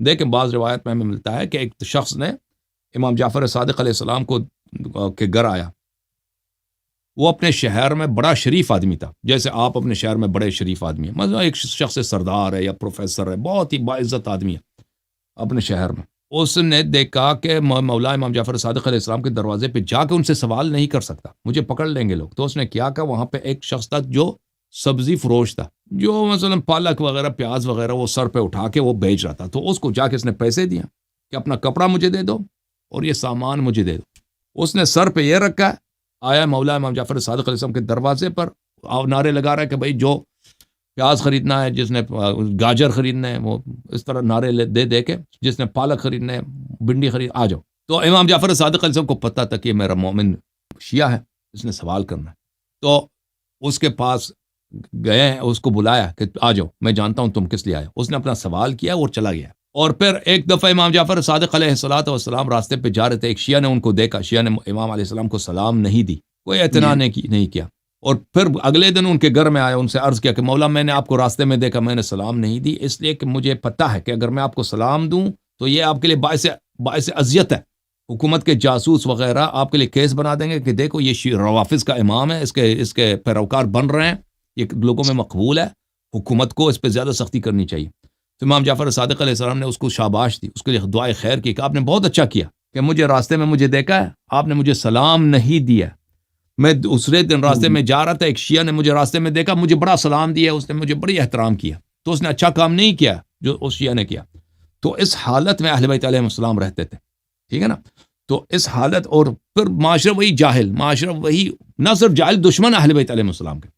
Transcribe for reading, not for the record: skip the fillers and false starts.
دیکھیں بعض روایت میں ہمیں ملتا ہے کہ ایک شخص نے امام جعفر صادق علیہ السلام کو کے گھر آیا. وہ اپنے شہر میں بڑا شریف آدمی تھا، جیسے آپ اپنے شہر میں بڑے شریف آدمی ہیں، مثلا ایک شخص سردار ہے یا پروفیسر ہے، بہت ہی باعزت آدمی ہے اپنے شہر میں. اس نے دیکھا کہ مولا امام جعفر صادق علیہ السلام کے دروازے پہ جا کے ان سے سوال نہیں کر سکتا، مجھے پکڑ لیں گے لوگ. تو اس نے کیا کہ وہاں پہ ایک شخص تھا جو سبزی فروش تھا، جو مثلا پالک وغیرہ پیاز وغیرہ وہ سر پہ اٹھا کے وہ بیچ رہا تھا. تو اس کو جا کے اس نے پیسے دیا کہ اپنا کپڑا مجھے دے دو اور یہ سامان مجھے دے دو. اس نے سر پہ یہ رکھا، آیا مولا امام جعفر صادق علیہ السلام کے دروازے پر، نعرے لگا رہا ہے کہ بھائی جو پیاز خریدنا ہے، جس نے گاجر خریدنا ہے، وہ اس طرح نعرے دے کے، جس نے پالک خریدنا ہے، بھنڈی خرید، آ جاؤ. تو امام جعفر صادق علیہ السلام کو پتہ تھا کہ میرا مومن شیعہ ہے، اس نے سوال کرنا ہے. تو اس کے پاس گئے، اس کو بلایا کہ آ جاؤ، میں جانتا ہوں تم کس لیے آئے. اس نے اپنا سوال کیا اور چلا گیا. اور پھر ایک دفعہ امام جعفر صادق علیہ السلام راستے پہ جا رہے تھے، ایک شیعہ نے ان کو دیکھا، شیعہ نے امام علیہ السلام کو سلام نہیں دی، کوئی اعتنا نہیں کیا. اور پھر اگلے دن ان کے گھر میں آیا، ان سے عرض کیا کہ مولا میں نے آپ کو راستے میں دیکھا، میں نے سلام نہیں دی، اس لیے کہ مجھے پتہ ہے کہ اگر میں آپ کو سلام دوں تو یہ آپ کے لیے باعث اذیت ہے. حکومت کے جاسوس وغیرہ آپ کے لیے کیس بنا دیں گے کہ دیکھو یہ روافظ کا امام ہے، اس کے پیروکار بن رہے ہیں، یہ لوگوں میں مقبول ہے، حکومت کو اس پہ زیادہ سختی کرنی چاہیے. تو امام جعفر صادق علیہ السلام نے اس کو شاباش دی، اس کے لیے دعائے خیر کی کہ آپ نے بہت اچھا کیا کہ مجھے راستے میں مجھے دیکھا ہے، آپ نے مجھے سلام نہیں دیا. میں دوسرے دن راستے میں جا رہا تھا، ایک شیعہ نے مجھے راستے میں دیکھا، مجھے بڑا سلام دیا، اس نے مجھے بڑی احترام کیا. تو اس نے اچھا کام نہیں کیا جو اس شیعہ نے کیا. تو اس حالت میں اہل بیت علیہ السلام رہتے تھے، ٹھیک ہے نا. تو اس حالت، اور پھر معاشرہ وہی جاہل، معاشرہ وہی نہ صرف جاہل، دشمن اہل بیت علیہ السلام کے.